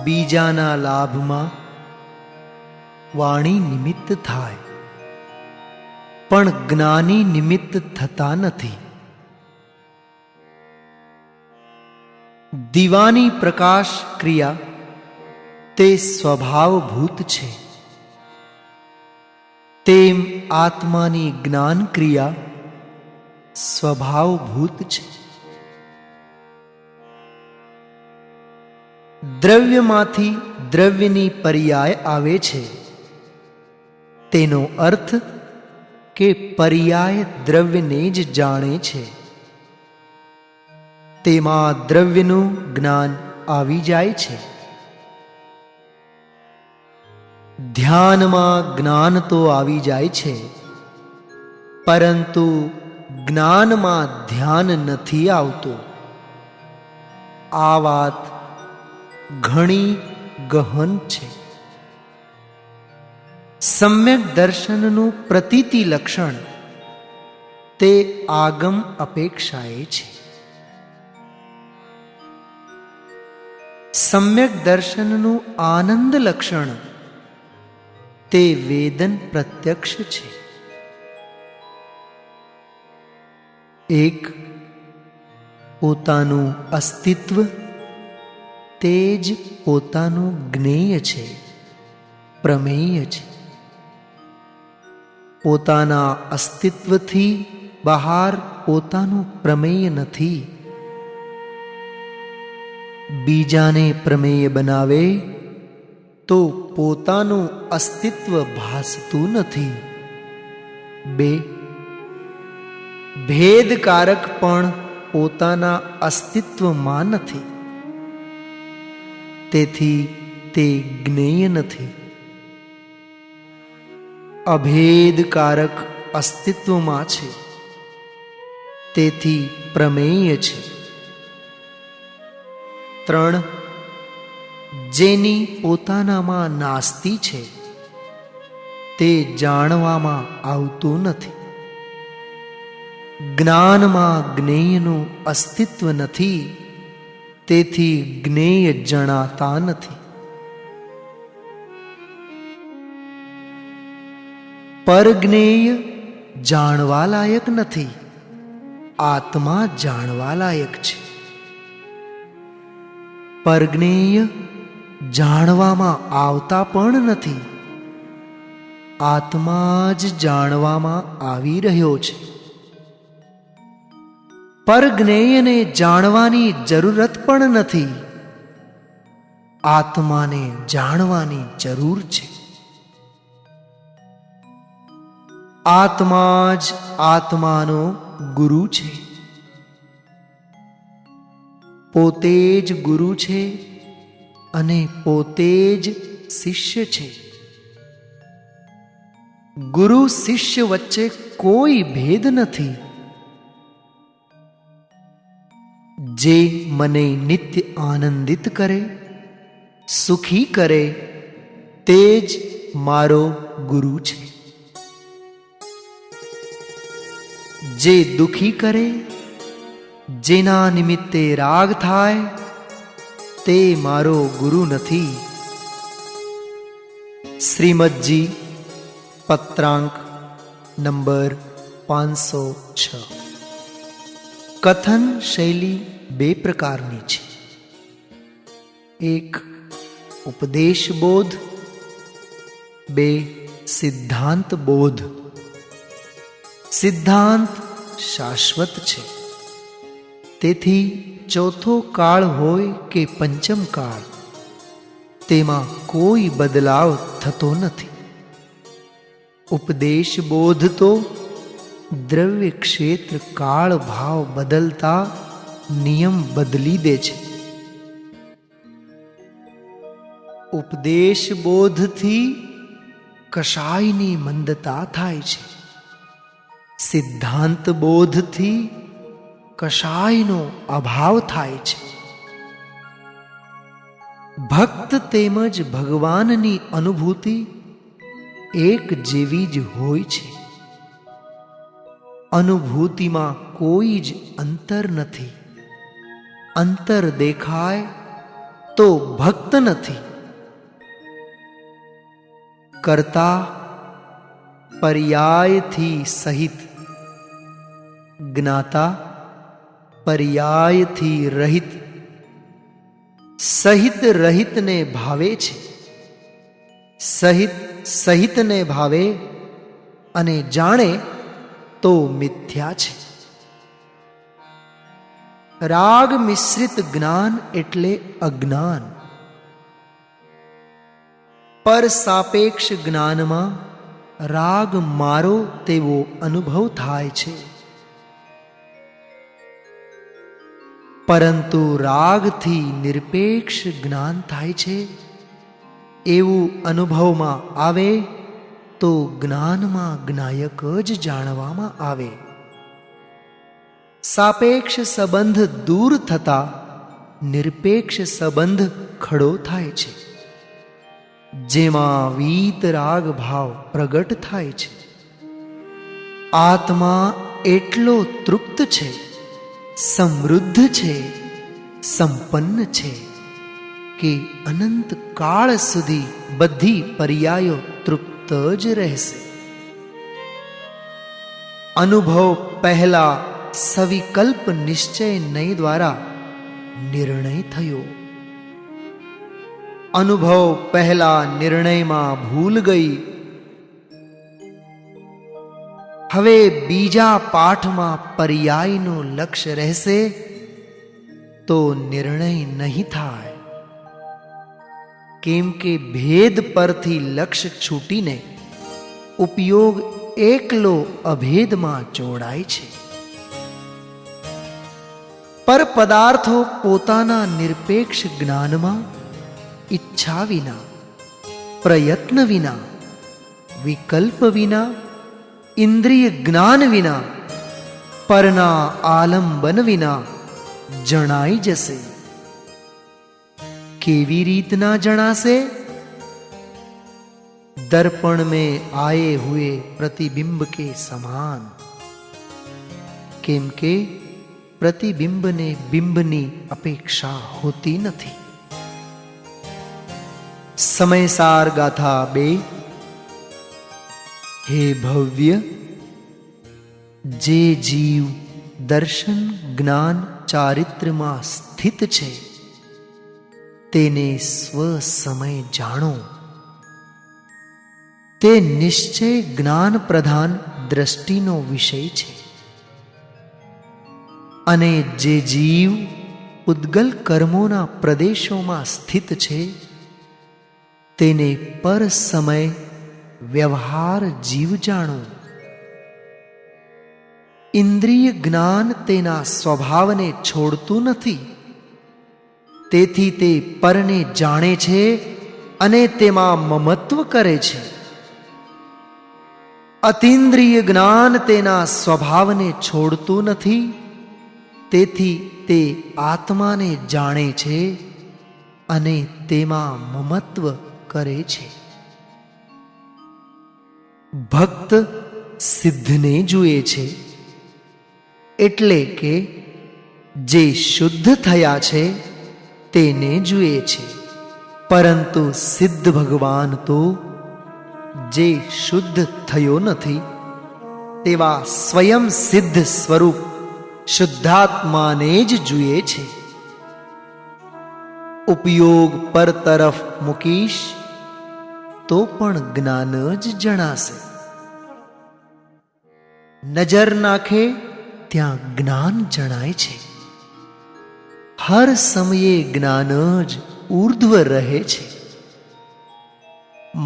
બીજાના લાભમાં વાણી નિમિત્ત થાય, પણ જ્ઞાની નિમિત્ત થતા નથી. દીવાની પ્રકાશ ક્રિયા તે સ્વભાવભૂત છે, તેમ આત્માની જ્ઞાન ક્રિયા સ્વભાવભૂત છે. દ્રવ્યમાંથી દ્રવ્યની પર્યાય આવે છે, તેનો અર્થ કે પર્યાય દ્રવ્યને જ જાણે છે, તેમાં દ્રવ્યનું જ્ઞાન આવી જાય છે. ધ્યાનમાં જ્ઞાન તો આવી જાય છે, પરંતુ જ્ઞાનમાં ધ્યાન નથી આવતું. આ વાત ઘણી ગહન છે. સમ્યક દર્શનનું પ્રતીતિ લક્ષણ તે આગમ અપેક્ષાએ છે. સમ્યક દર્શનનું આનંદ લક્ષણ તે વેદન પ્રત્યક્ષ છે. એક પોતાનું અસ્તિત્વ તે જ પોતાનું જ્ઞેય છે, પ્રમેય છે. પોતાના અસ્તિત્વથી બહાર પોતાનું પ્રમેય નથી. બીજાને પ્રમેય બનાવે તો પોતાનું અસ્તિત્વ ભાસતું નથી. બે, ભેદકારક પણ પોતાના અસ્તિત્વમાં નથી, તેથી તે જ્ઞેય નથી. અભેદકારક અસ્તિત્વમાં છે, તેથી પ્રમેય છે. ત્રણ, જેની પોતાનામાં નાસ્તિ છે તે જાણવામાં આવતું નથી. જ્ઞાનમાં જ્ઞેયનું અસ્તિત્વ નથી, તેથી જ્ઞેય જણાતા નથી. પરજ્ઞેય જાણવા લાયક નથી, આત્મા જાણવા લાયક છે. પરજ્ઞેય જાણવામાં આવતા પણ નથી, આત્મા જ જાણવામાં આવી રહ્યો છે. પરજ્ઞેયને જાણવાની જરૂરત પણ નથી, આત્માને જાણવાની જરૂર છે. આત્મા જ આત્માનો ગુરુ છે, પોતે જ ગુરુ છે અને પોતે જ શિષ્ય છે. ગુરુ શિષ્ય વચ્ચે કોઈ ભેદ નથી. જે મને નિત્ય આનંદિત કરે, સુખી કરે, તે જ મારો ગુરુ છે. જે દુખી કરે, જેના નિમિત્તે રાગ થાય, તે મારો ગુરુ નથી. શ્રીમદ્જી પત્રાંક નંબર 506. કથન શૈલી બે પ્રકારની છે. એક ઉપદેશ બોધ, બે સિદ્ધાંત બોધ. સિદ્ધાંત શાશ્વત છે, તેથી ચોથો કાળ હોય કે પંચમ કાળ, તેમાં કોઈ બદલાવ થતો નથી. ઉપદેશ બોધ તો દ્રવ્ય ક્ષેત્ર કાળ ભાવ બદલતા નિયમ બદલી દે છે. ઉપદેશ બોધથી કશાયની મંદતા થાય છે. સિદ્ધાંત બોધથી કશાયનો અભાવ થાય છે. ભક્ત તેમજ ભગવાનની અનુભૂતિ એક જેવી જ હોય છે. અનુભૂતિમાં કોઈ જ અંતર નથી. અંતર દેખાય તો ભક્ત નથી. કરતા પર્યાયથી સહિત, જ્ઞાતા પર્યાયથી રહિત. સહિત રહિતને ભાવે છે, સહિત સહિતને ભાવે અને જાણે તો મિથ્યા છે. રાગ મિશ્રિત જ્ઞાન એટલે અજ્ઞાન. પર સાપેક્ષ જ્ઞાનમાં રાગ મારો તેવો અનુભવ થાય છે, પરંતુ રાગથી નિરપેક્ષ જ્ઞાન થાય છે એવું અનુભવમાં આવે તો જ્ઞાનમાં જ્ઞાયક જ જાણવામાં આવે. સાપેક્ષ સંબંધ દૂર થતા નિરપેક્ષ સંબંધ ખડો થાય છે, જેમાં વીતરાગ ભાવ પ્રગટ થાય છે. આત્મા એટલો તૃપ્ત છે, સમૃદ્ધ છે, સંપન્ન છે કે અનંત કાળ સુધી બધી પર્યાયો તૃપ્ત જ રહેશે. અનુભવ પહેલા સવિકલ્પ નિશ્ચય નહીં દ્વારા નિર્ણય થયો. અનુભવ પહેલા નિર્ણયમાં ભૂલ ગઈ. હવે બીજા પાઠમાં પર્યાયનું લક્ષ્ય રહેશે તો નિર્ણય નહીં થાય, કેમ કે ભેદ પરથી લક્ષ્ય છૂટીને ઉપયોગ એકલો અભેદમાં જોડાય છે. પર પદાર્થો પોતાના નિરપેક્ષ જ્ઞાનમાં ઈચ્છા વિના, પ્રયત્ન વિના, વિકલ્પ વિના, ઇન્દ્રિય જ્ઞાન વિના, પરના આલંબન વિના જણાઈ જશે. કેવી રીતના જણાશે? दर्पण में आए हुए प्रतिबिंब के समान. केम के प्रतिबिंब ने बिंबनी अपेक्षा होती नहीं. समयसार गाथा 2. हे भव्य, जे जीव दर्शन ज्ञान चारित्र में स्थित छे तेने स्व समय जाणो. તે નિશ્ચય જ્ઞાન પ્રધાન દ્રષ્ટિનો વિષય છે. અને જે જીવ ઉદ્ગલ કર્મોના પ્રદેશોમાં સ્થિત છે તેને પર સમય વ્યવહાર જીવ જાણો. ઇન્દ્રિય જ્ઞાન તેના સ્વભાવને છોડતું નથી, તેથી તે પરને જાણે છે અને તેમાં મમત્વ કરે છે. અતિન્દ્રિય જ્ઞાન તેના સ્વભાવને છોડતું નથી, તેથી તે આત્માને જાણે છે અને તેમાં મમત્વ કરે છે. ભક્ત સિદ્ધને જુએ છે, એટલે કે જે શુદ્ધ થયા છે તેને જુએ છે. પરંતુ સિદ્ધ ભગવાન તો જે શુદ્ધ થયો નથી તેવા સ્વયં સિદ્ધ સ્વરૂપ શુદ્ધાત્માને જ જુએ છે. ઉપયોગ પર તરફ મૂકીશ તો પણ જ્ઞાન જ જણાશે. નજર નાખે ત્યાં જ્ઞાન જણાય છે. હર સમયે જ્ઞાન જ ઉર્ધ્વ રહે છે.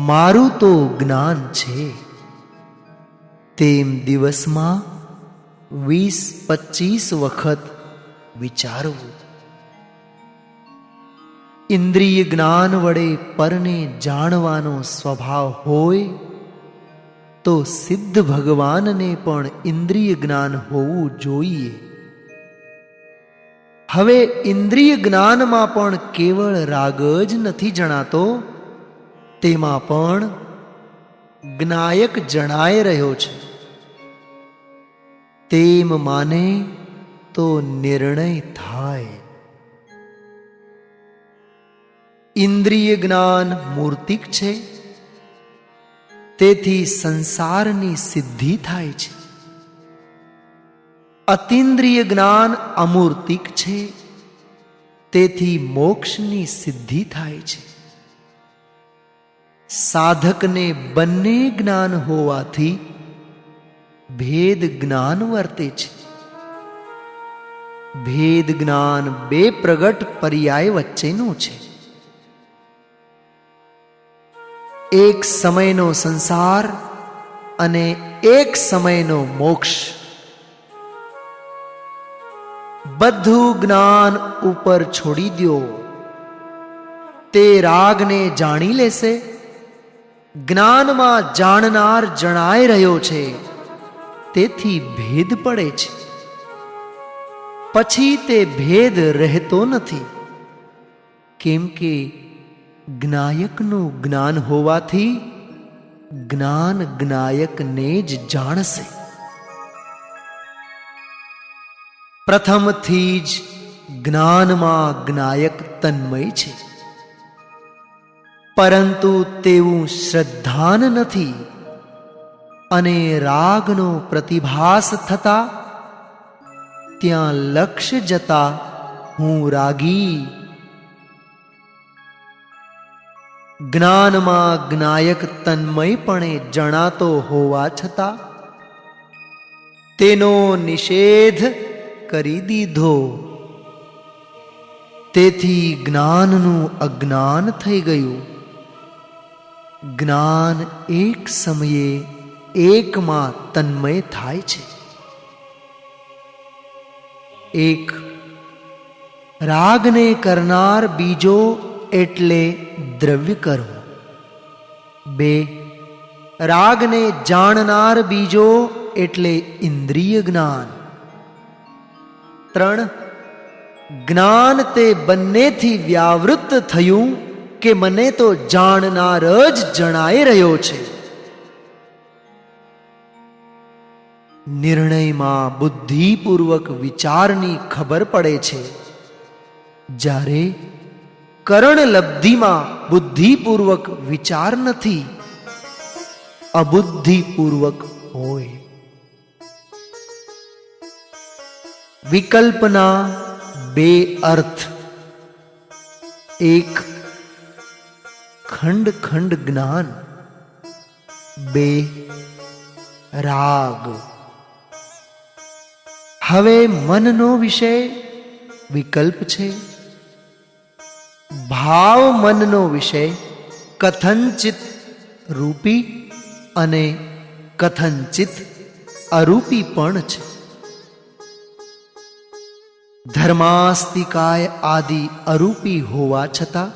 મારું તો જ્ઞાન છે તેમ દિવસમાં 20-25 વખત વિચારવું. ઇન્દ્રિય જ્ઞાન વડે પરને જાણવાનો સ્વભાવ હોય તો સિદ્ધ ભગવાનને પણ ઇન્દ્રિય જ્ઞાન હોવું જોઈએ. હવે ઇન્દ્રિય જ્ઞાનમાં પણ કેવળ રાગ જ નથી જણાતો, તેમાં પણ જ્ઞાયક જણાય રહ્યો છે. તેમ માને તો નિર્ણય થાય. ઇન્દ્રિય જ્ઞાન મૂર્તિક છે, તેથી સંસારની સિદ્ધિ થાય છે. અતિન્દ્રિય જ્ઞાન અમૂર્તિક છે, તેથી મોક્ષની સિદ્ધિ થાય છે. સાધકને બંને જ્ઞાન હોવાથી ભેદ જ્ઞાન વર્તે છે. ભેદ જ્ઞાન બે પ્રગટ પર્યાય વચ્ચેનું છે. એક સમયનો સંસાર અને એક સમયનો મોક્ષ. બધું જ્ઞાન ઉપર છોડી દો, તે રાગને જાણી લેશે. જ્ઞાનમાં જાણનાર જણાઈ રહ્યો છે, તેથી ભેદ પડે છે. પછી તે ભેદ રહેતો નથી, કેમ કે જ્ઞાયકનું જ્ઞાન હોવાથી જ્ઞાન જ્ઞાયકને જ જાણશે. પ્રથમથી જ જ્ઞાનમાં જ્ઞાયક તન્મય છે, પરંતુ તેવું શ્રદ્ધાન નથી, અને રાગનો પ્રતિભાસ થતા ત્યાં લક્ષ્ય જતા હું રાગી. જ્ઞાનમાં જ્ઞાયક તન્મયપણે જણાતો હોવા છતાં તેનો નિષેધ કરી દીધો, તેથી જ્ઞાનનું અજ્ઞાન થઈ ગયું. જ્ઞાન એક સમયે એકમાં તન્મય થાય છે. એક રાગને કરનાર બીજો એટલે દ્રવ્ય કર્મ. બે રાગને જાણનાર બીજો એટલે ઇન્દ્રિય જ્ઞાન. ત્રણ જ્ઞાન તે બંનેથી વ્યાવૃત્ત થયું કે મને તો જાણનાર જ જણાઈ રહ્યો છે. નિર્ણયમાં બુદ્ધિપૂર્વક વિચારની ખબર પડે છે, જ્યારે કરણલબ્ધિમાં બુદ્ધિપૂર્વક વિચાર નથી, અબુદ્ધિપૂર્વક હોય. વિકલ્પના બે અર્થ. એક ખંડ ખંડ જ્ઞાન. બે રાગ. હવે મનનો વિષય વિકલ્પ છે. ભાવ મનનો વિષય કથનચિત રૂપી અને કથનચિત અરૂપી પણ છે. ધર્માસ્તિકાય આદિ અરૂપી હોવા છતાં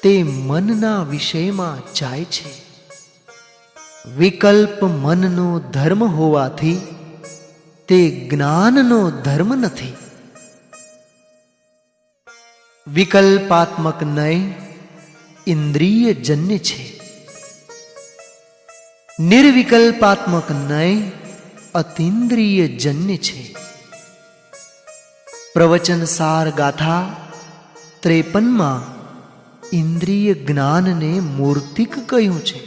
તે મનના વિષયમાં જાય છે. વિકલ્પ મનનો ધર્મ હોવાથી તે જ્ઞાનનો ધર્મ નથી. વિકલ્પાત્મક નય ઇન્દ્રિયજન્ય છે. નિર્વિકલ્પાત્મક નય અતિન્દ્રિયજન્ય છે. પ્રવચનસાર ગાથા 53માં ઇન્દ્રિય જ્ઞાનને મૂર્તિક કહ્યું છે.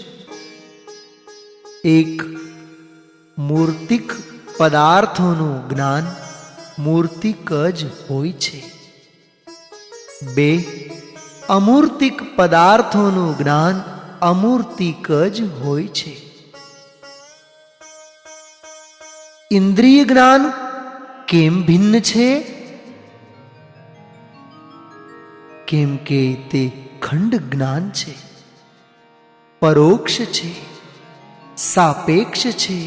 એક મૂર્તિક પદાર્થોનું જ્ઞાન મૂર્તિક જ હોય છે. બે અમૂર્તિક પદાર્થોનું જ્ઞાન અમૂર્તિક જ હોય છે. ઇન્દ્રિય જ્ઞાન કેમ ભિન્ન છે? કેમ કે તે ખંડ જ્ઞાન છે, પરોક્ષ છે, સાપેક્ષ છે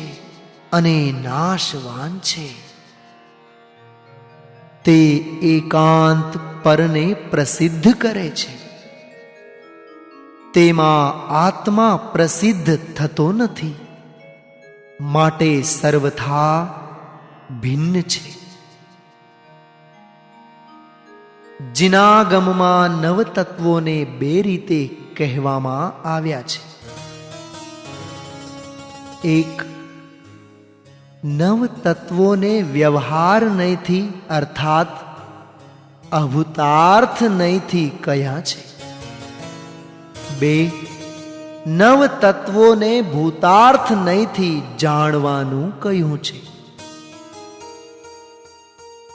અને નાશવાન છે. તે એકાંત પરને પ્રસિદ્ધ કરે છે. તેમાં આત્મા પ્રસિદ્ધ થતો નથી, માટે સર્વથા ભિન્ન છે. જિનાગમમાં નવતત્વોને બે રીતે કહેવામાં આવ્યા છે. એક નવતત્વોને વ્યવહાર નયથી અર્થાત અભૂતાર્થ નહીંથી કયા છે. 2 નવ તત્વોને ભૂતાર્થ નહીંથી જાણવાનું કહ્યું છે.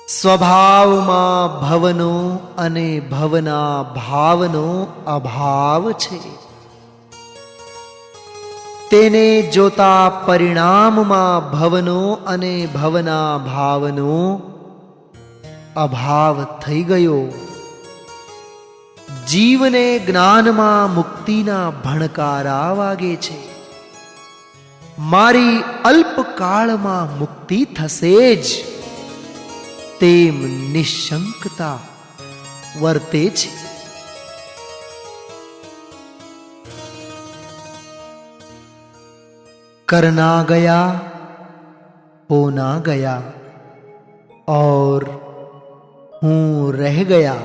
સ્વભાવમાં ભવનો અને ભવના ભાવનો અભાવ છે. તેને જોતા પરિણામમાં ભવનો અને ભવના ભાવનો અભાવ થઈ ગયો. જીવને જ્ઞાનમાં મુક્તિના ભણકારા વાગે છે. મારી અલ્પકાળમાં મુક્તિ થશે જ તેમ નિશંકતા વર્તે છે. करना गया होना गया और હું રહ ગયા.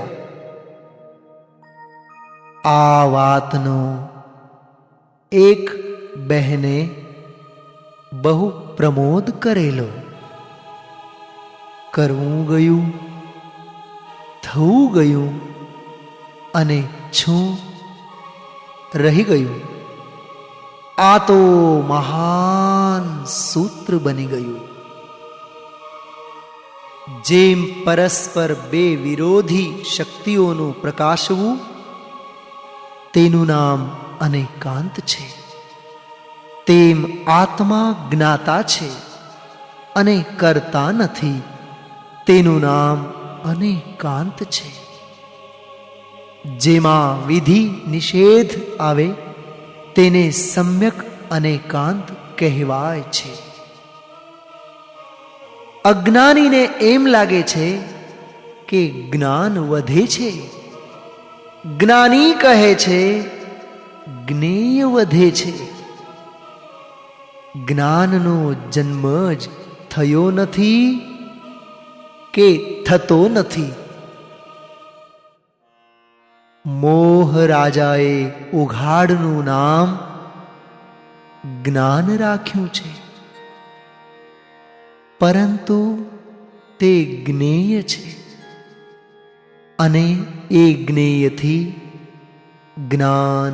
આ વાતનો એક બહેને બહુ પ્રમોદ કરેલો. કરવું ગયું, થવું ગયું અને છું રહી ગયું. આ તો મહાન સૂત્ર બની ગયું. જેમ પરસ્પર બે વિરોધી શક્તિઓનું પ્રકાશવું તેનું નામ અનેકાંત છે, તેમ આત્મા જ્ઞાતા છે અને કરતા નથી તેનું નામ અનેકાંત છે. જેમાં વિધિ નિષેધ આવે તેને સમ્યક અનેકાંત કહેવાય છે. અજ્ઞાનીને એમ લાગે છે કે જ્ઞાન વધે છે. જ્ઞાની કહે છે જ્ઞેય વધે છે. જ્ઞાનનો જન્મ જ થયો નથી કે થતો નથી. મોહ રાજાએ ઉઘાડનું નામ જ્ઞાન રાખ્યું છે, પરંતુ તે જ્ઞેય છે અને એ જ્ઞેયથી જ્ઞાન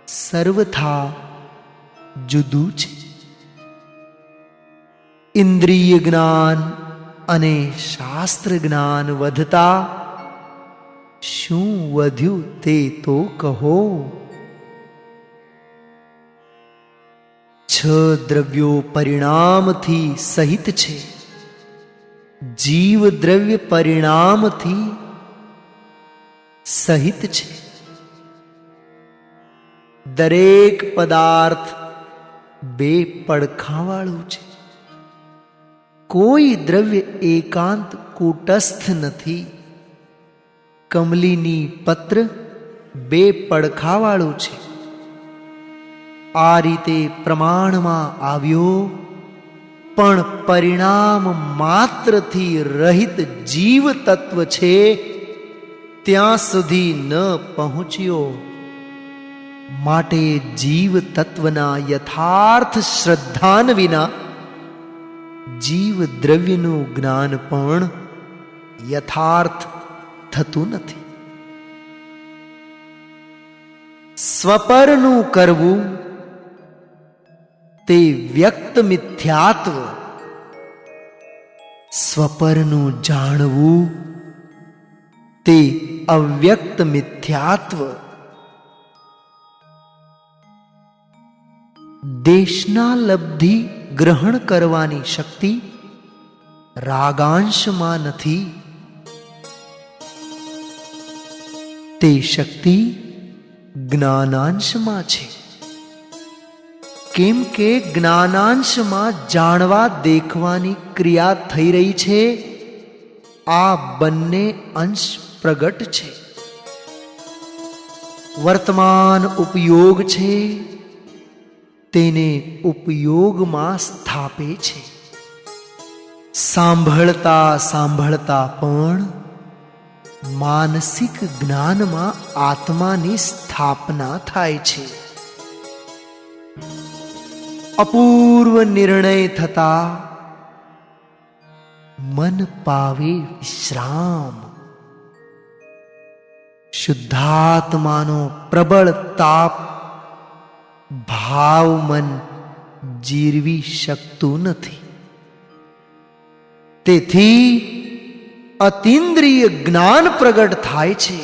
સર્વથા જુદું છે. ઇન્દ્રિય જ્ઞાન અને શાસ્ત્ર જ્ઞાન વધતા શું વધ્યું તે તો કહો. 6 દ્રવ્યો પરિણામથી સહિત છે. જીવ દ્રવ્ય પરિણામથી સહિત છે. દરેક પદાર્થ બે પડખાવાળું છે. કોઈ દ્રવ્ય એકાંત કૂટસ્થ નથી. કમલીની પત્ર બે પડખાવાળું છે. આ રીતે પ્રમાણમાં આવ્યો, પણ પરિણામ માત્રથી રહિત જીવ તત્વ છે ત્યાં સુધી ન પહોંચ્યો. માટે જીવ તત્વના યથાર્થ શ્રદ્ધાન વિના જીવ દ્રવ્યનું જ્ઞાન પણ યથાર્થ થતું નથી. સ્વપરનું કરવું તે વ્યક્ત મિથ્યાત્વ, સ્વપરનું જાણવું તે અવ્યક્ત મિથ્યાત્વ. દેશના લબ્ધિ ગ્રહણ કરવાની શક્તિ રાગાંશમાં નથી. તે શક્તિ જ્ઞાનાંશમાં છે. કેમ કે જ્ઞાનાંશમાં જાણવા દેખવાની ક્રિયા થઈ રહી છે. આ બંને અંશ પ્રગટ છે. વર્તમાન ઉપયોગ છે તેને ઉપયોગમાં સ્થાપે છે. સાંભળતા સાંભળતા પણ માનસિક જ્ઞાનમાં આત્માની સ્થાપના થાય છે. અપૂર્વ નિર્ણય થતા, મન પાવે વિશ્રામ. શુદ્ધાત્માનો પ્રબળ તાપ ભાવ મન જીરવી શકતું નથી. તેથી અતિન્દ્રિય જ્ઞાન પ્રગટ થાય છે.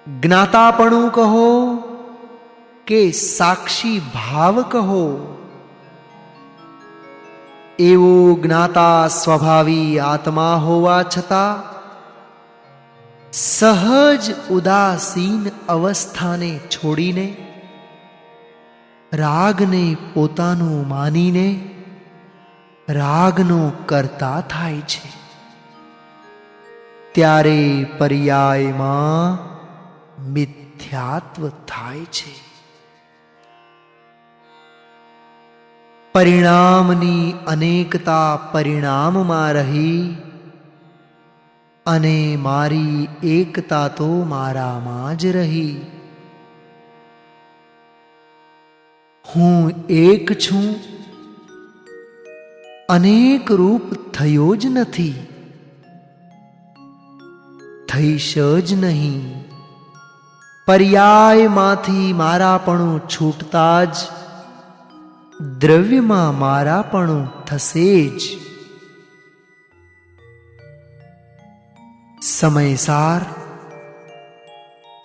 જ્ઞાતાપણું કહો કે સાક્ષી ભાવ કહો, એવો જ્ઞાતા સ્વભાવી આત્મા હોવા છતાં સહજ ઉદાસીન અવસ્થાને છોડીને રાગને પોતાનું માનીને રાગનો કરતા થાય છે. ત્યારે પર્યાયમાં મિથ્યાત્વ થાય છે. પરિણામની અનેકતા પરિણામમાં રહી અને મારી એકતા તો મારામાં જ રહી. હું એક છું, અનેક રૂપ થયો જ નથી, થઈશ જ નહીં. પર્યાયમાંથી મારાપણું છૂટતા જ દ્રવ્યમાં મારાપણું થશે જ. સમયસાર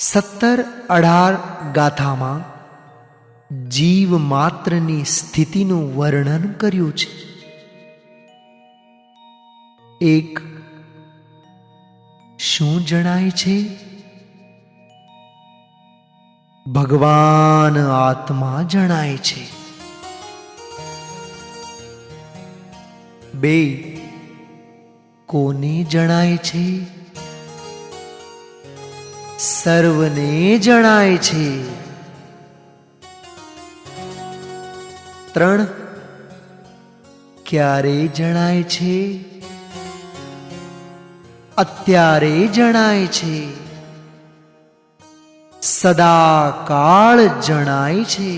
17-18 ગાથામાં જીવ માત્રની સ્થિતિનું વર્ણન કર્યું છે. એક શું જણાય છે? ભગવાન આત્મા જણાય છે. 2 કોને જણાય છે? સર્વને જણાય છે. 3 ક્યારે જણાય છે? અત્યારે જણાય છે. સદાકાળ જણાય છે.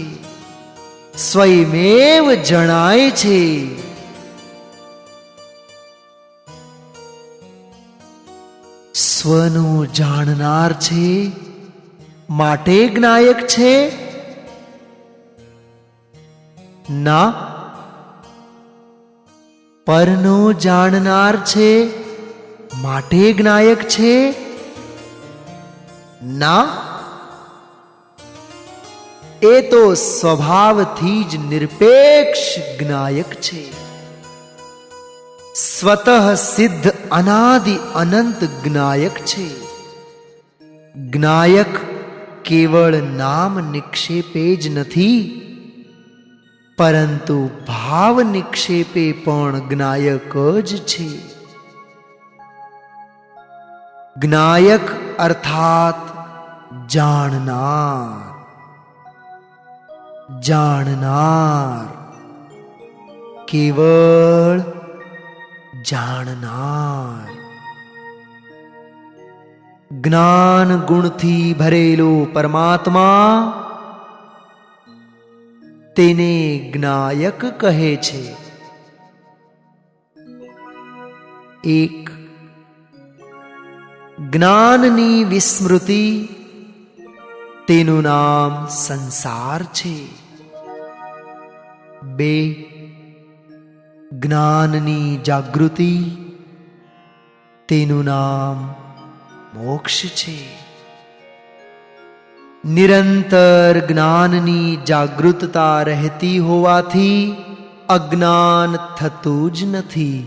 સ્વયમેવ જણાય છે. સ્વનું જાણનાર છે માટે જ્ઞાયક છે? ના, પરનો જાણનાર છે માટે જ્ઞાયક છે? ના, એ તો સ્વભાવથી જ નિરપેક્ષ જ્ઞાયક છે. સ્વતઃ સિદ્ધ અનાદિ અનંત જ્ઞાયક છે. જ્ઞાયક કેવળ નામ નિક્ષેપે જ નથી, પરંતુ ભાવ નિક્ષેપે પણ જ્ઞાયક જ છે. જ્ઞાયક અર્થાત જાણનાર. જાણનાર, કેવળ જાણનાર. જ્ઞાન ગુણથી ભરેલો પરમાત્મા તેને જ્ઞાયક કહે છે. 1 જ્ઞાનની વિસ્મૃતિ, તેનું નામ સંસાર છે. 2 જ્ઞાનની જાગૃતિ, તેનું નામ મોક્ષ છે. નિરંતર જ્ઞાનની જાગૃતતા રહેતી હોવાથી અજ્ઞાન થતું જ નથી.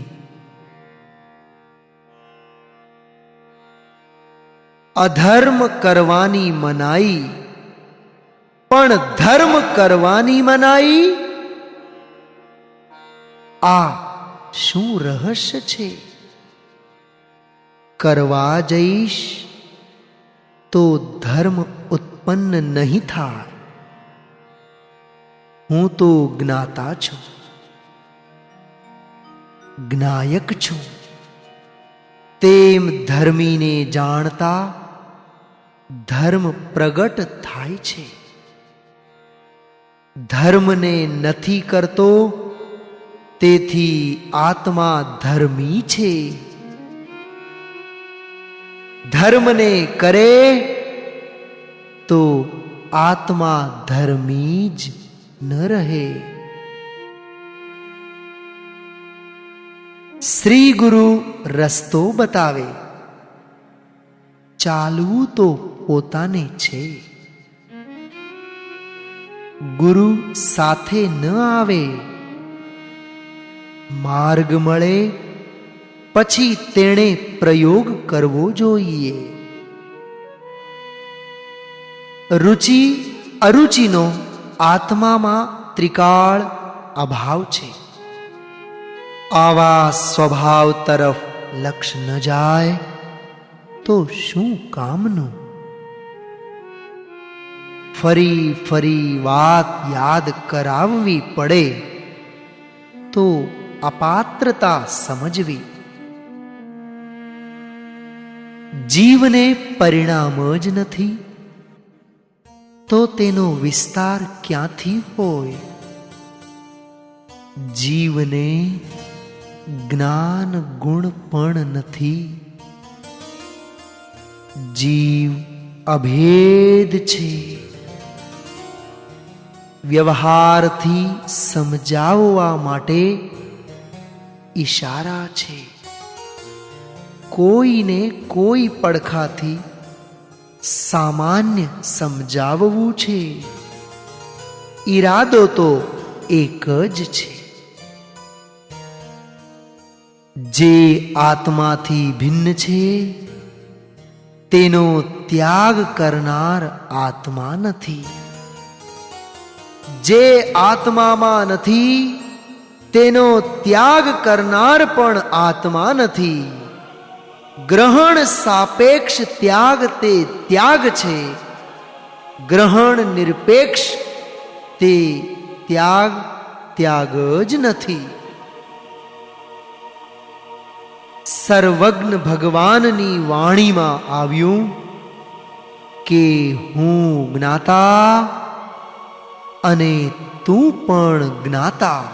અધર્મ કરવાની મનાઈ, પણ ધર્મ કરવાની મનાઈ. આ શું રહસ્ય છે? કરવા જઈશ તો ધર્મ ઉત્પન્ન નહીં થાય. હું તો જ્ઞાતા છું, જ્ઞાયક છું. તેમ ધર્મીને જાણતા ધર્મ પ્રગટ થાય છે. ધર્મને નથી કરતો, તેથી આત્મા ધર્મી છે. ધર્મને કરે તો આત્મા ધર્મી જ ન રહે. શ્રી ગુરુ રસ્તો બતાવે, ચાલવું તો પોતાને છે. ગુરુ સાથે ન આવે, માર્ગ મળે પછી તેણે પ્રયોગ કરવો જોઈએ. રુચિ અરુચિનો આત્મામાં ત્રિકાળ અભાવ છે. આવા સ્વભાવ તરફ લક્ષ્ય ન જાય તો શું કામનું? ફરી ફરી વાત યાદ કરાવવી પડે તો અપાત્રતા સમજવી. જીવને પરિણામ જ નથી તો તેનો વિસ્તાર ક્યાંથી હોય? જીવને જ્ઞાન ગુણ પણ નથી. જીવ અભેદ છે. વ્યવહારથી સમજાવવા માટે ઈશારા છે. કોઈને કોઈ પડખાથી સામાન્ય સમજાવવું છે. ઈરાદો તો એક જ છે. જે આત્માથી ભિન્ન છે તેનો ત્યાગ કરનાર આત્મા નથી. જે આત્મામાં નથી તેનો ત્યાગ કરનાર પણ આત્મા નથી. ગ્રહણ સાપેક્ષ ત્યાગ તે ત્યાગ છે. ગ્રહણ નિરપેક્ષ તે ત્યાગ ત્યાગ જ નથી. સર્વજ્ઞ ભગવાનની વાણીમાં આવ્યું કે હું જ્ઞાતા અને તું પણ જ્ઞાતા.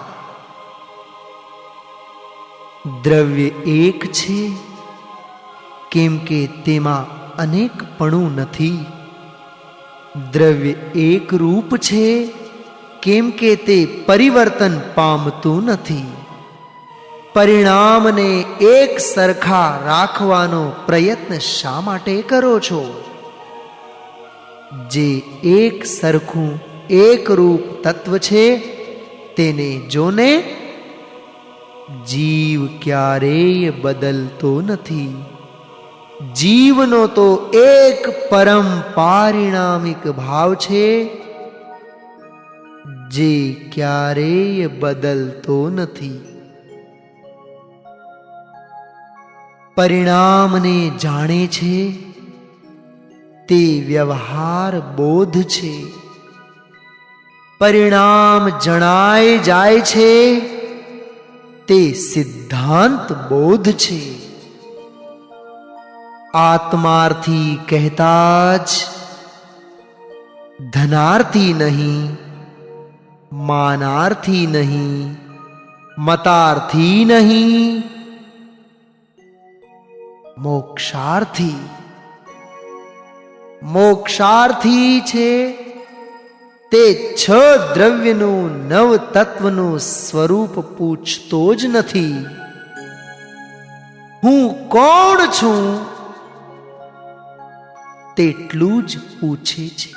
દ્રવ્ય એક છે કેમ કે તેમાં અનેકપણું નથી. દ્રવ્ય એક રૂપ છે કેમ કે તે પરિવર્તન પામતું નથી. પરિણામને એક સરખા રાખવાનો પ્રયત્ન શા માટે કરો છો? જે એક સરખું એક રૂપ તત્વ છે તેને જોને. જીવ ક્યારેય બદલતો નથી. જીવનો તો એક પરમ પારિણામિક ભાવ છે જે ક્યારેય બદલતો નથી. પરિણામને જાણે છે તે વ્યવહાર બોધ છે. પરિણામ જણાય જાય છે તે સિદ્ધાંત બોધ છે. આત્માર્થી કહેતા જ ધનાર્થી નહીં, માનાર્થી નહીં, મતાર્થી નહીં, મોક્ષાર્થી. મોક્ષાર્થી છે તે છ દ્રવ્યનું નવ તત્વનું સ્વરૂપ પૂછતો જ નથી. હું કોણ છું તેટલું જ પૂછે છે.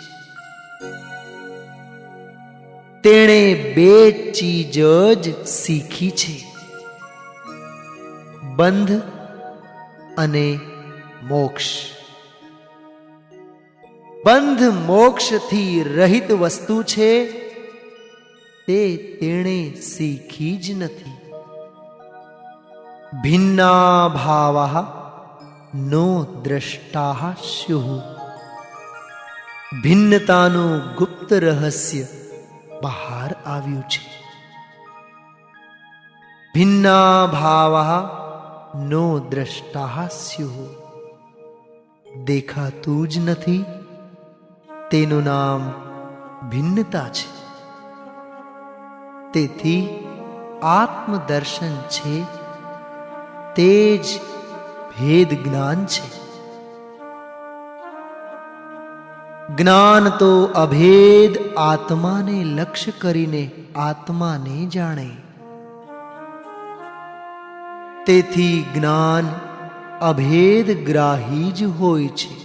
તેણે બે ચીજ જ શીખી છે, બંધ અને મોક્ષ. બંધ મોક્ષથી રહિત વસ્તુ છે તે તેણે શીખી જ નથી. ભિન્ના ભાવઃ નો દ્રષ્ટાઃ સ્યુઃ. ભિન્નતાનું ગુપ્ત રહસ્ય બહાર આવ્યું છે. ભિન્ના ભાવઃ નો દ્રષ્ટાઃ સ્યુઃ. દેખાતું જ નથી તેનું નામ ભિન્નતા છે. તેથી આત્મદર્શન છે તે જ ભેદ જ્ઞાન છે. જ્ઞાન તો અભેદ આત્માને લક્ષ્ય કરીને આત્માને જાણે. તેથી જ્ઞાન અભેદ ગ્રાહી જ હોય છે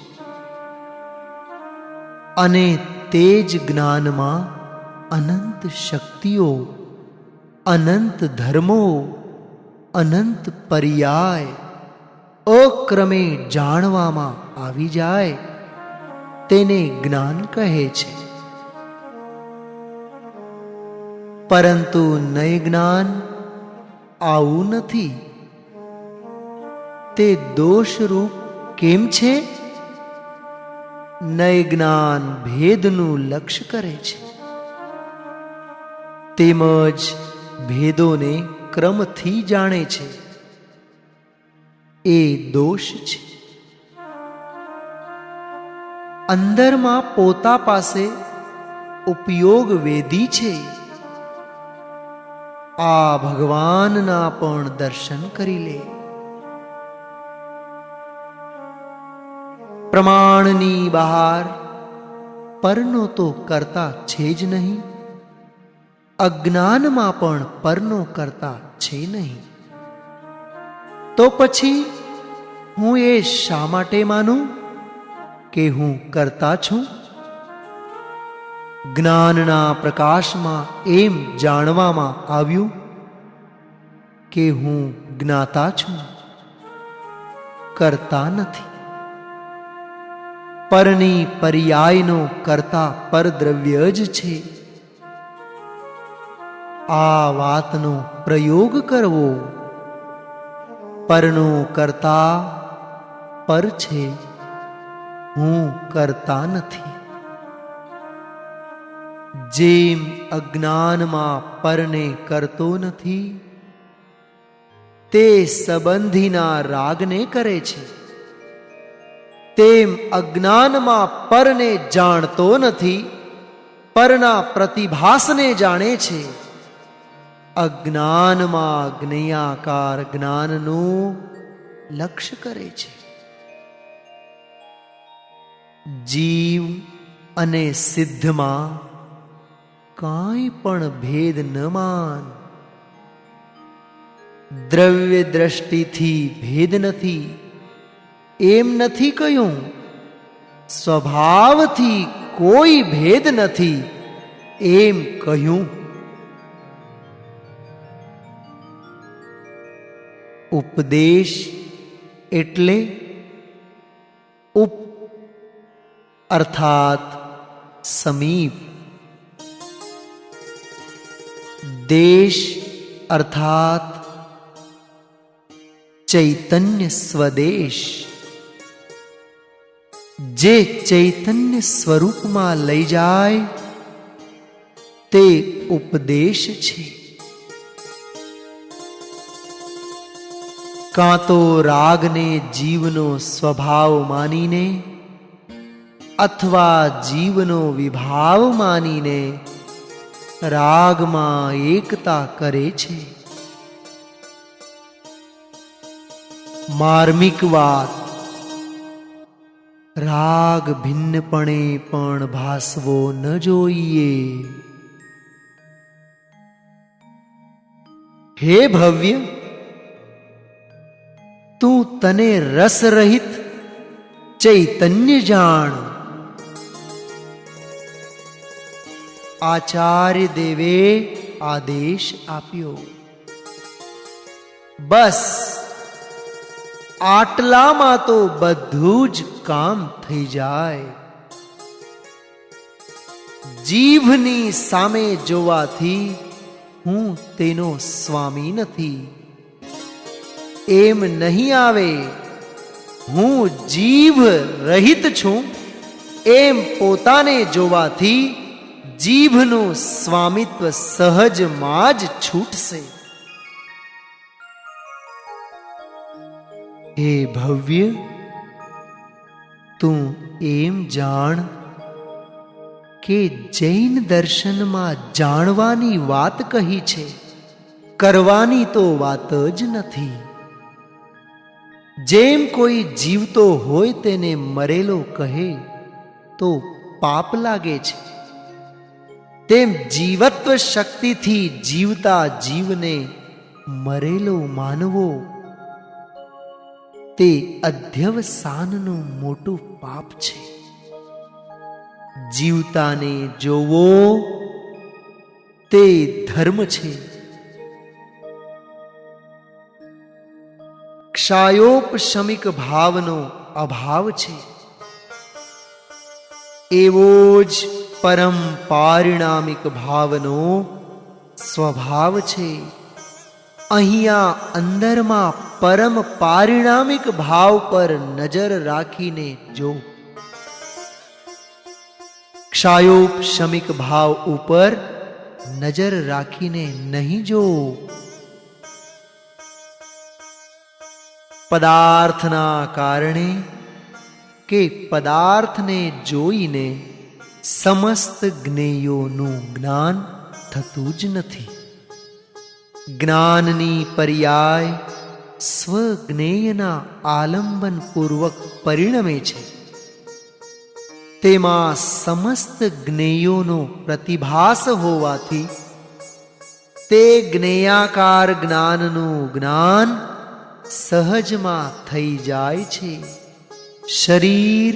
અને તે જ જ્ઞાનમાં અનંત શક્તિઓ, અનંત ધર્મો, અનંત પર્યાય અક્રમે જાણવામાં આવી જાય તેને જ્ઞાન કહે છે. પરંતુ નય જ્ઞાન આવું નથી. તે દોષરૂપ કેમ છે? નય જ્ઞાન ભેદનું લક્ષ્ય કરે છે, તેમજ ભેદોને ક્રમથી જાણે છે. એ દોષ છે. અંદરમાં પોતા પાસે ઉપયોગ વેદી છે. આ ભગવાનના પણ દર્શન કરી લે. પ્રમાણની બહાર પરનો તો કરતા છે જ નહીં, અજ્ઞાનમાં પણ પરનો કરતા છે નહીં. તો પછી હું એ શા માટે માનું કે હું કરતા છું? જ્ઞાનના પ્રકાશમાં એમ જાણવામાં આવ્યું કે હું જ્ઞાતા છું, કરતા નથી. પરની પર્યાયનો કરતા પરદ્રવ્ય જ છે. આ વાતનો પ્રયોગ કરવો. પરનો કરતા પર છે, હું કરતા નથી. જેમ અજ્ઞાનમાં પરને કરતો નથી, તે સંબંધીના રાગને કરે છે, તેમ અજ્ઞાનમાં પરને જાણતો નથી, પરના પ્રતિભાસને જાણે છે. અજ્ઞાનમાં જ્ઞેયાકાર જ્ઞાનનું લક્ષ્ય કરે છે. જીવ અને સિદ્ધમાં કાંઈ પણ ભેદ ન માન. દ્રવ્ય દ્રષ્ટિથી ભેદ નથી એમ નથી કહ્યું, સ્વભાવથી કોઈ ભેદ નથી એમ કહ્યું. ઉપદેશ એટલે ઉપ અર્થાત સમીપ, દેશ અર્થાત ચૈતન્ય સ્વદેશ. જે ચૈતન્ય સ્વરૂપમાં લઈ જાય તે ઉપદેશ છે. કાં તો રાગને જીવનો સ્વભાવ માનીને અથવા જીવનો વિભાવ માનીને રાગમાં એકતા કરે છે. માર્મિક વાત, રાગ ભિન્નપણે પણ ભાસવો ન જોઈએ. હે ભવ્ય, તું તને રસરહિત ચૈતન્ય જાણ. આચાર્ય દેવે આદેશ આપ્યો. બસ આટલામાં તો બધું જ કામ થઈ જાય. જીભની સામે જોવાથી હું તેનો સ્વામી નથી એમ નહીં આવે. હું જીભ રહિત છું એમ પોતાને જોવાથી જીભનું સ્વામિત્વ સહજમાં જ છૂટશે. હે ભવ્ય, તું એમ જાણ કે જૈન દર્શનમાં જાણવાની વાત કહી છે, કરવાની તો વાત જ નથી. જેમ કોઈ જીવતો હોય તેને મરેલો કહે તો પાપ લાગે છે, તેમ જીવત્વ શક્તિથી જીવતા જીવને મરેલો માનવો તે અધ્યવસાનનું મોટું પાપ છે. જીવતાને જોવો તે ધર્મ છે. ક્ષાયોપશમિક ભાવનો અભાવ છે, એવો જ પરમ પારિણામિક ભાવનો સ્વભાવ છે. અહીંયા અંદરમાં પરમ પારિણામિક ભાવ પર નજર રાખીને જો, ક્ષાયોપશમિક ભાવ ઉપર નજર રાખીને નહીં જો. પદાર્થના કારણે કે પદાર્થને જોઈને સમસ્ત જ્ઞેયોનું જ્ઞાન થતું જ નથી. જ્ઞાનની પર્યાય સ્વજ્ઞેયના આલંબન પૂર્વક પરિણમે છે. તેમાં સમસ્ત જ્ઞેયોનો પ્રતિભાસ હોવાથી તે જ્ઞેયાકાર જ્ઞાનનું જ્ઞાન સહજમાં થઈ જાય છે. શરીર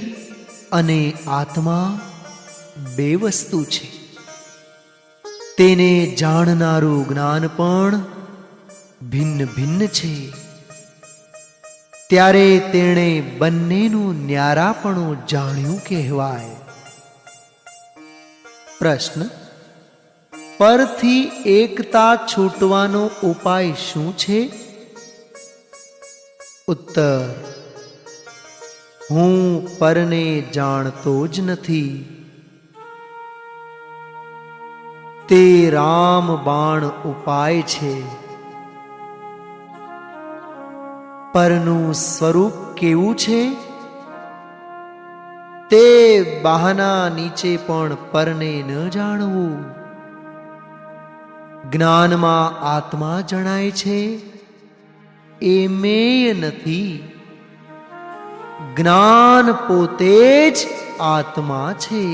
અને આત્મા બે વસ્તુ છે. તેને જાણનારું જ્ઞાન પણ ભિન્ન ભિન્ન છે. ત્યારે તેણે બંનેનું ન્યારાપણું જાણ્યું કહેવાય. પ્રશ્ન: પરથી એકતા છૂટવાનો ઉપાય શું છે? ઉત્તર: હું પરને જાણતો જ નથી. તે રામબાણ ઉપાય છે. પરનું સ્વરૂપ કેવું છે તે બહાના નીચે પણ પરને ન જાણવું. જ્ઞાનમાં આત્મા જણાય છે એ મેય નથી. જ્ઞાન પોતે જ આત્મા છે.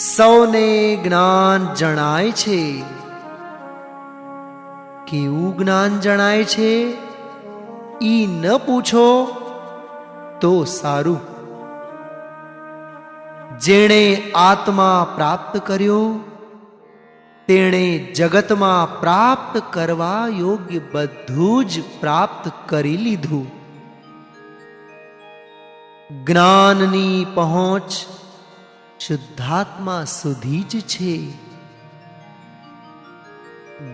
સૌને જ્ઞાન જણાય છે. કેવું જ્ઞાન જણાય છે ઈ ન પૂછો તો સારું. જેણે આત્મા પ્રાપ્ત કર્યો તેણે જગતમાં પ્રાપ્ત કરવા યોગ્ય બધું જ પ્રાપ્ત કરી લીધું. જ્ઞાનની પહોંચ શુદ્ધાત્મા સુધી જ છે.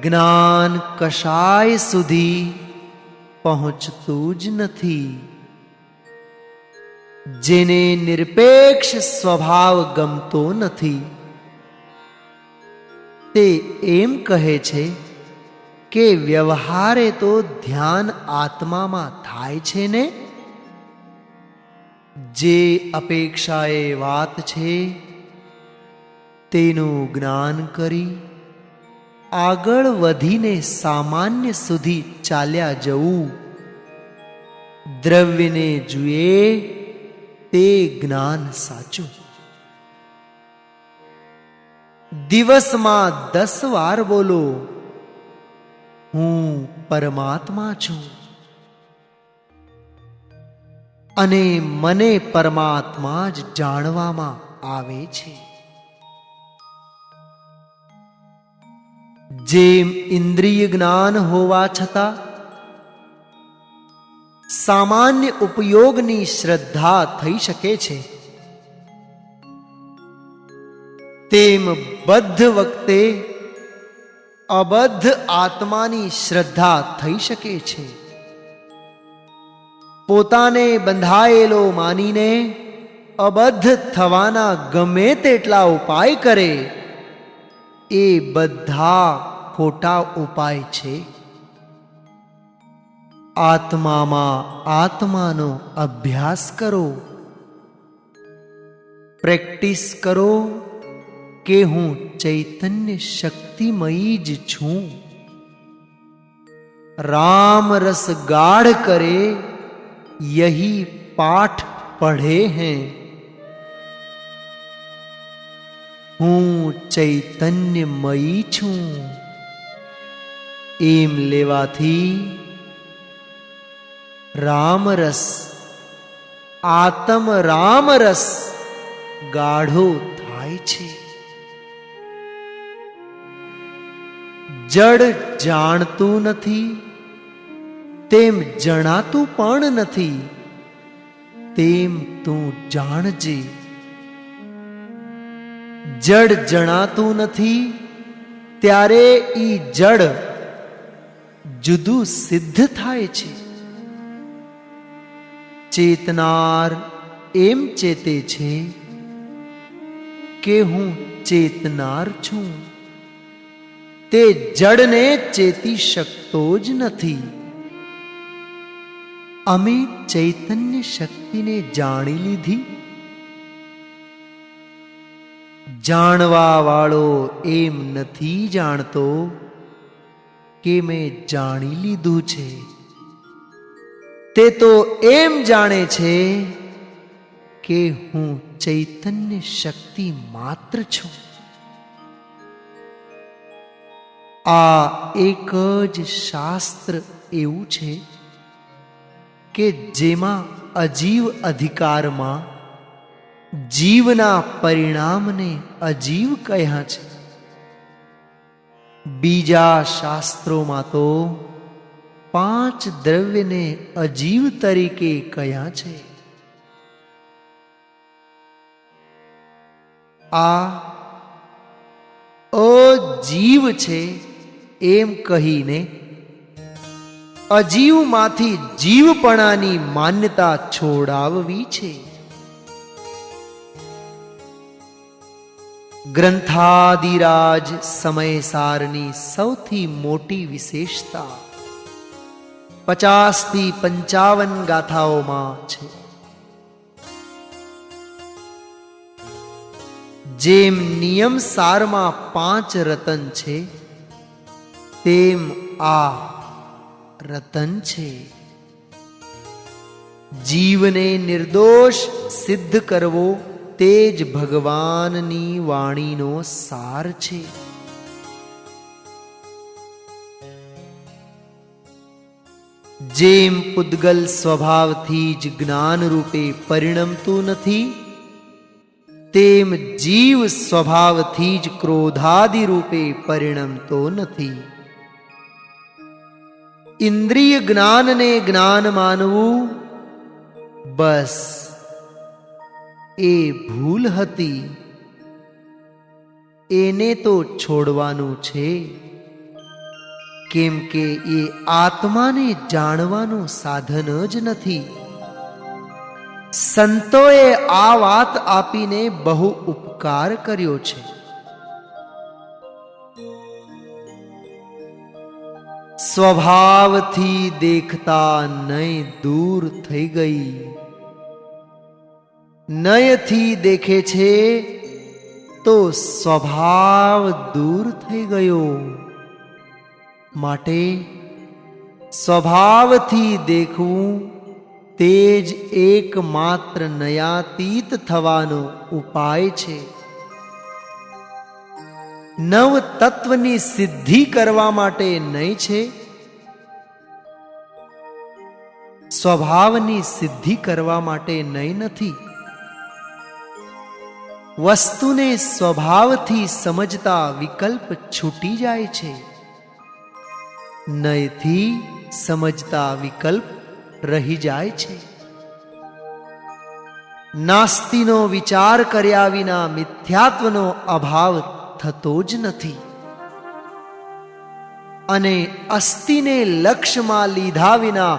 જ્ઞાન કશાય સુધી પહોંચતું જ નથી. જેને નિરપેક્ષ સ્વભાવ ગમતો નથી તે એમ કહે છે કે વ્યવહારે તો ધ્યાન આત્મામાં થાય છે ને. જે અપેક્ષાએ વાત છે તેનું જ્ઞાન કરી આગળ વધીને સામાન્ય સુધી ચાલ્યા જવું. દ્રવ્યને જુએ તે જ્ઞાન સાચું. દિવસમાં 10 વાર બોલો, હું પરમાત્મા છું અને મને પરમાત્મા જ જાણવામાં આવે છે. જેમ ઇન્દ્રિય જ્ઞાન હોવા છતાં સામાન્ય ઉપયોગની શ્રદ્ધા થઈ શકે છે, તેમ બદ્ધ વખતે અબદ્ધ આત્માની શ્રદ્ધા થઈ શકે છે. પોતાને બંધાયેલો માનીને અબદ્ધ થવાના ગમે તેટલા ઉપાય કરે એ બધા ખોટા ઉપાય છે. આત્મામાં આત્માનો અભ્યાસ કરો, પ્રેક્ટિસ કરો કે હું ચૈતન્ય શક્તિમયી જ છું. राम रस गाढ़ करे यही पाठ पढ़े हैं। હું ચૈતન્યમયી છું એમ લેવાથી રામરસ, આત્મ રામરસ ગાઢો થાય છે. જડ જાણતું નથી, તેમ જણાતું પણ નથી, તેમ તું જાણજે. જડ જણાતું નથી ત્યારે ઈ જડ જુદું સિદ્ધ થાય છે. ચેતનાર એમ ચેતે છે કે હું ચેતનાર છું, તે જડને ચેતી શકતો જ નથી. અમે ચૈતન્ય શક્તિને જાણી લીધી. જાણવા વાળો એમ નથી જાણતો કે મેં જાણી લીધું છે. તે તો એમ જાણે છે કે હું ચૈતન્ય શક્તિ માત્ર છું. આ એક જ શાસ્ત્ર એવું છે કે જેમાં અજીવ અધિકારમાં જીવના પરિણામને અજીવ કહ્યા છે. બીજા શાસ્ત્રોમાં તો 5 દ્રવ્યને અજીવ તરીકે કહ્યા છે. આ અજીવ છે એમ કહીને અજીવમાંથી જીવપણાની માન્યતા છોડાવવી છે. ગ્રંથાદિરાજ સમયસારની સૌથી મોટી વિશેષતા 50 થી 55 ગાથાઓમાં છે. જેમ નિયમ સારમાં 5 રતન છે, તેમ આ રતન છે. જીવને નિર્દોષ સિદ્ધ કરવો તે જ ભગવાનની વાણીનો સાર છે. જેમ પૂદગલ સ્વભાવથી જ જ્ઞાન રૂપે પરિણમતું નથી, તેમ જીવ સ્વભાવથી જ ક્રોધાદિ રૂપે પરિણમતો નથી. ઇન્દ્રિય જ્ઞાનને જ્ઞાન માનવું બસ એ ભૂલ હતી. એને તો છોડવાનું છે, કેમ કે એ આત્માને જાણવાનું સાધન જ નથી. સંતોએ આ વાત આપીને બહુ ઉપકાર કર્યો છે. સ્વભાવથી દેખતા નય દૂર થઈ ગઈ. નયથી દેખે છે તો સ્વભાવ દૂર થઈ ગયો. માટે સ્વભાવથી દેખવું તે જ એકમાત્ર નયાતીત થવાનો ઉપાય છે. નવ તત્વની સિદ્ધિ કરવા માટે નહીં છે, સ્વભાવની સિદ્ધિ કરવા માટે નહીં નથી. વસ્તુને સ્વભાવથી સમજતા વિકલ્પ છૂટી જાય છે. નયથી સમજતા વિકલ્પ રહી જાય છે. નાસ્તિનો વિચાર કર્યા વિના મિથ્યાત્વનો અભાવ થતો જ નથી, અને અસ્થિને લક્ષ્યમાં લીધા વિના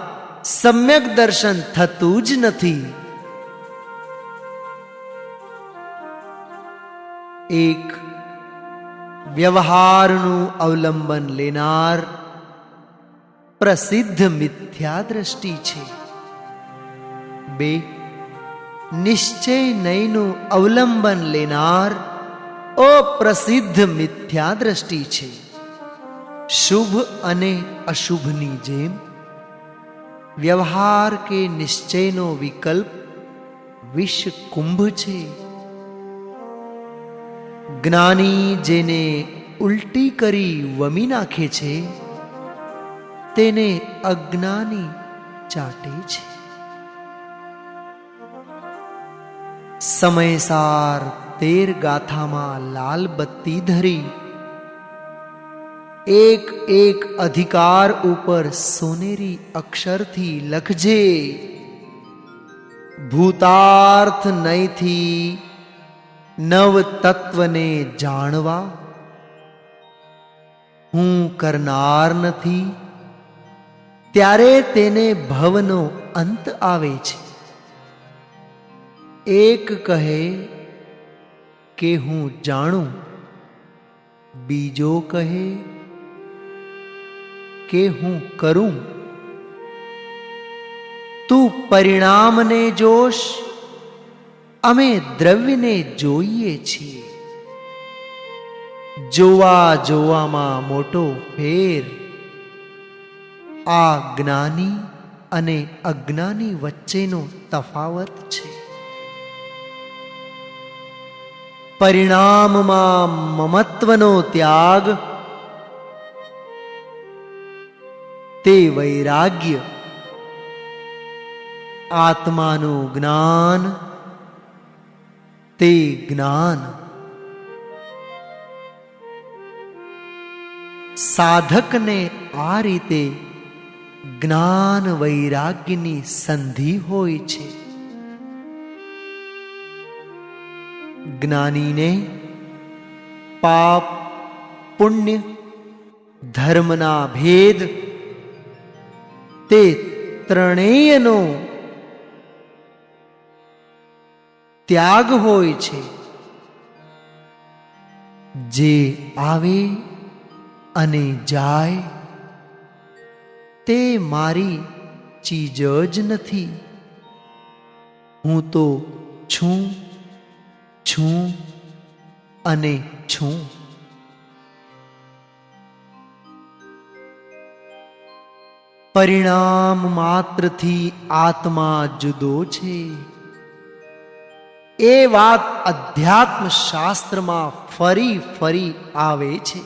સમ્યક દર્શન થતું જ નથી. એક વ્યવહારનું અવલંબન લેનાર પ્રસિદ્ધ મિથ્યા દ્રષ્ટિ છે. 2 નિશ્ચય નયનું અવલંબન લેનાર અપ્રસિદ્ધ મિથ્યા દ્રષ્ટિ છે. શુભ અને અશુભની જેમ વ્યવહાર કે નિશ્ચયનો વિકલ્પ વિષ કુંભ છે. જ્ઞાની જેને ઉલટી કરી વમી નાખે છે તેને અજ્ઞાની ચાટે છે. સમયસાર 13 ગાથામાં લાલ બત્તી ધરી એક એક અધિકાર ઉપર સોનેરી અક્ષરથી લખજે. ભૂતાર્થ નયથી નવ તત્વને જાણવા હું કરનાર નથી, ત્યારે તેને ભવનો અંત આવે છે. એક કહે કે હું જાણું, બીજો કહે કે હું કરું. તું પરિણામને જોશ, અમે દ્રવ્યને જોઈએ છીએ. જોવા જોવામાં મોટો ફેર આ જ્ઞાની અને અજ્ઞાની વચ્ચેનો તફાવત છે. પરિણામમાં મમત્વનો ત્યાગ તે વૈરાગ્ય, આત્માનું જ્ઞાન તે જ્ઞાન. સાધકને આ રીતે જ્ઞાન વૈરાગ્યની સંધિ હોય છે. જ્ઞાનીને પાપ પુણ્ય ધર્મના ભેદ તે ત્રણેયનો ત્યાગ હોય છે. જે આવે અને જાય તે મારી ચીજ જ નથી. હું તો છું છું અને છું. પરિણામ માત્રથી આત્મા જુદો છે એ વાત અધ્યાત્મ શાસ્ત્રમાં ફરી ફરી આવે છે.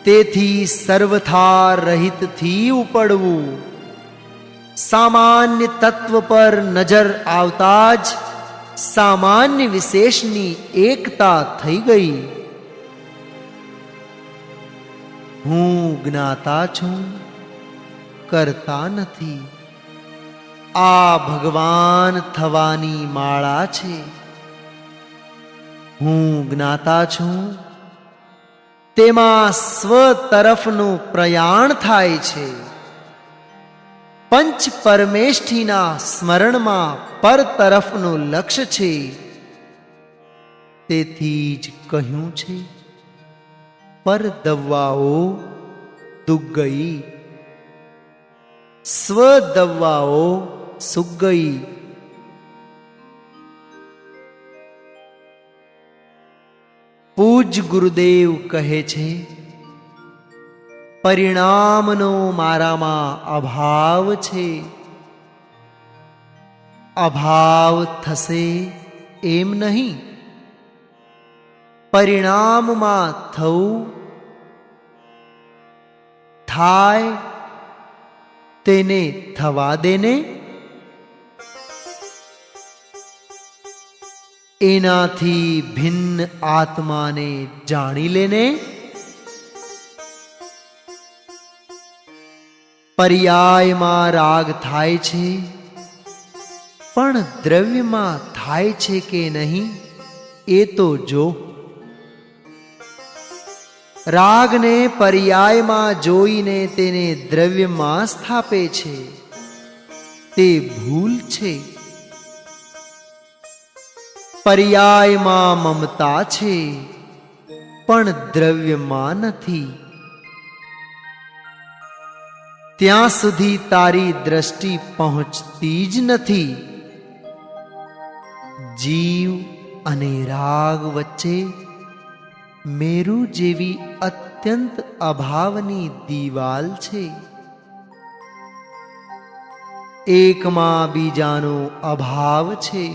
તેથી સર્વથા રહિતથી ઉપડવું. સામાન્ય તત્વ પર નજર આવતા જ સામાન્ય વિશેષની એકતા થઈ ગઈ. હું જ્ઞાતા છું, કરતા નથી. આ ભગવાન થવાની માળા છે. હું જ્ઞાતા છું, તેમાં સ્વ તરફનું પ્રયાણ થાય છે. પંચ પરમેષ્ઠીના સ્મરણમાં પર તરફનું લક્ષ્ય છે. તેથી જ કહ્યું છે, પર દવાઓ દુગ્ગઈ, સ્વ દવાઓ સુગ્ગઈ. પૂજ ગુરુદેવ કહે છે, પરિણામનો મારામાં અભાવ છે. અભાવ થશે એમ નહીં. પરિણામમાં થવું થાય તેને થવા દેને. એનાથી ભિન્ન આત્માને જાણી લેને. પર્યાયમાં રાગ થાય છે, પણ દ્રવ્યમાં થાય છે કે નહીં એ તો જો. રાગને પર્યાયમાં જોઈને તેને દ્રવ્યમાં સ્થાપે છે, તે ભૂલ છે. પર્યાયમાં મમતા છે, પણ દ્રવ્યમાં નથી. ત્યાં સુધી તારી દ્રષ્ટિ પહોંચતી જ નથી. જીવ અને રાગ વચ્ચે મેરુ જેવી અત્યંત અભાવની દીવાલ છે. એકમાં બીજાનો અભાવ છે.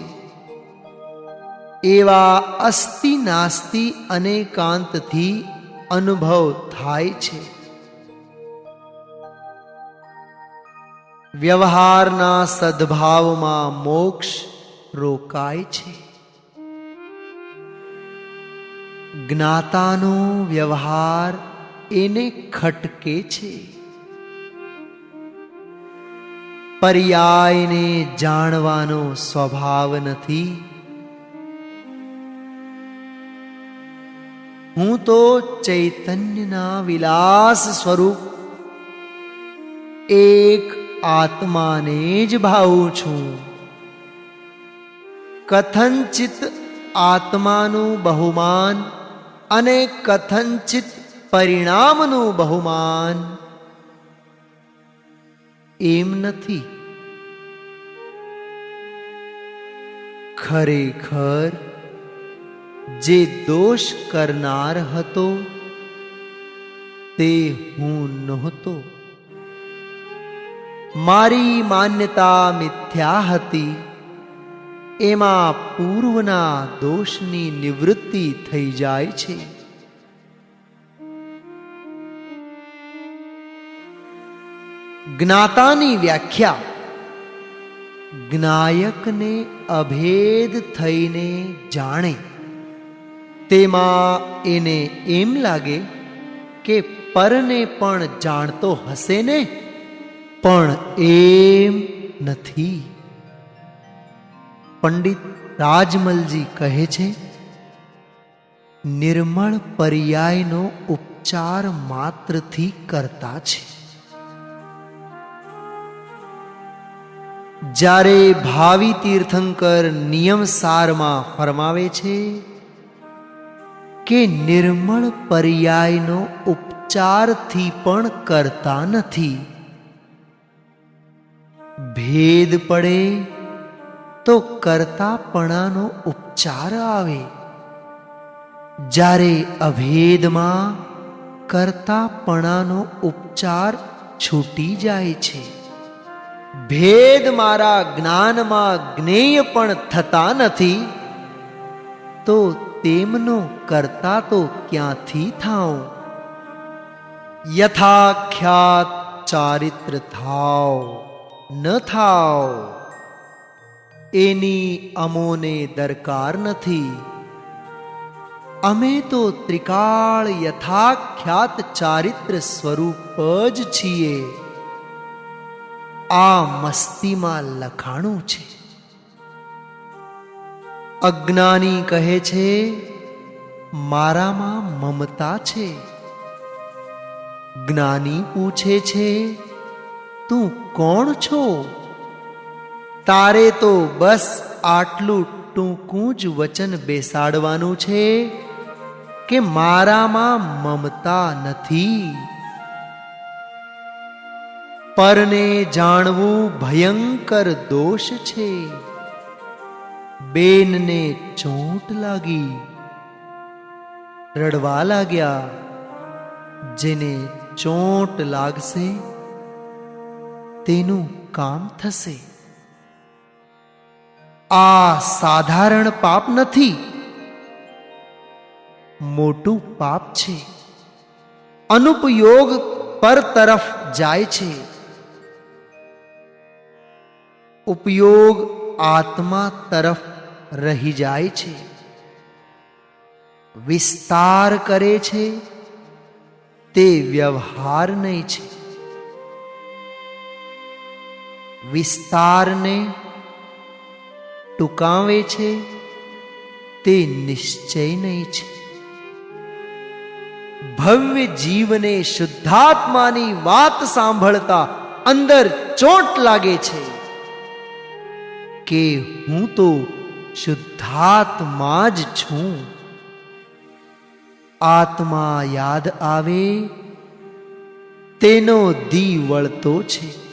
એવા અસ્તિ નાસ્તિ અનેકાંતથી અનુભવ થાય છે. વ્યવહારના સદ્ભાવમાં મોક્ષ રોકાય છે. જ્ઞાતાનો વ્યવહાર એને ખટકે છે. પર્યાયને જાણવાનો સ્વભાવ નથી. હું તો ચૈતન્યના વિલાસ સ્વરૂપ એક આત્માને જ ભાવું છું. કથંચિત આત્માનું બહુમાન અને કથંચિત પરિણામનું બહુમાન એમ નથી. ખરેખર જે દોષ કરનાર હતો તે હું નહોતો. મારી માન્યતા મિથ્યા હતી. એમાં પૂર્વના દોષની નિવૃત્તિ થઈ જાય છે. જ્ઞાતાની વ્યાખ્યા જ્ઞાયકને અભેદ થઈને જાણે. તેમાં એને એમ લાગે કે પરને પણ જાણતો હશે ને, પણ એમ નથી. પંડિત રાજમલજી કહે છે, નિર્મળ પર્યાયનો ઉપચાર માત્રથી કરતા છે. જ્યારે ભાવિ તીર્થંકર નિયમસારમાં ફરમાવે છે કે નિર્મળ પર્યાયનો ઉપચારથી પણ કરતા નથી. ભેદ પડે તો કરતાપણાનો ઉપચાર આવે. જ્યારે અભેદમાં કરતાપણાનો ઉપચાર છૂટી જાય છે. ભેદ મારા જ્ઞાનમાં જ્ઞેય પણ થતા નથી, તો તેમનો કરતા તો ક્યાંથી થાઉં? યથાખ્યાત ચારિત્ર થાવ ન થાવ એની અમોને દરકાર નથી. અમે તો ત્રિકાળ યથાખ્યાત ચારિત્ર સ્વરૂપ જ છીએ. આ મસ્તીમાં લખાણું છે. અજ્ઞાની કહે છે, મારામાં મમતા છે. જ્ઞાની પૂછે છે, તું કોણ છો? તારે તો બસ આટલું ટૂંકું જ વચન બેસાડવાનું છે કે મારામાં મમતા નથી. પરને જાણવું ભયંકર દોષ છે. બેનને ચોટ લાગી, રડવા લાગ્યા. જેને ચોટ લાગશે તેનું કામ થશે. આ સાધારણ પાપ નથી, મોટું પાપ છે. અનુપયોગ પર તરફ જાય છે. ઉપયોગ આત્મા તરફ રહી જાય છે. વિસ્તાર કરે છે તે વ્યવહાર નહીં છે. વિસ્તારને ટૂંકાવે છે તે નિશ્ચય નહીં છે. ભવ્ય જીવને શુદ્ધાત્માની વાત સાંભળતા અંદર ચોટ લાગે છે કે હું તો શુદ્ધાત્મા જ છું. આત્મા યાદ આવે તેનો દી વળતો છે.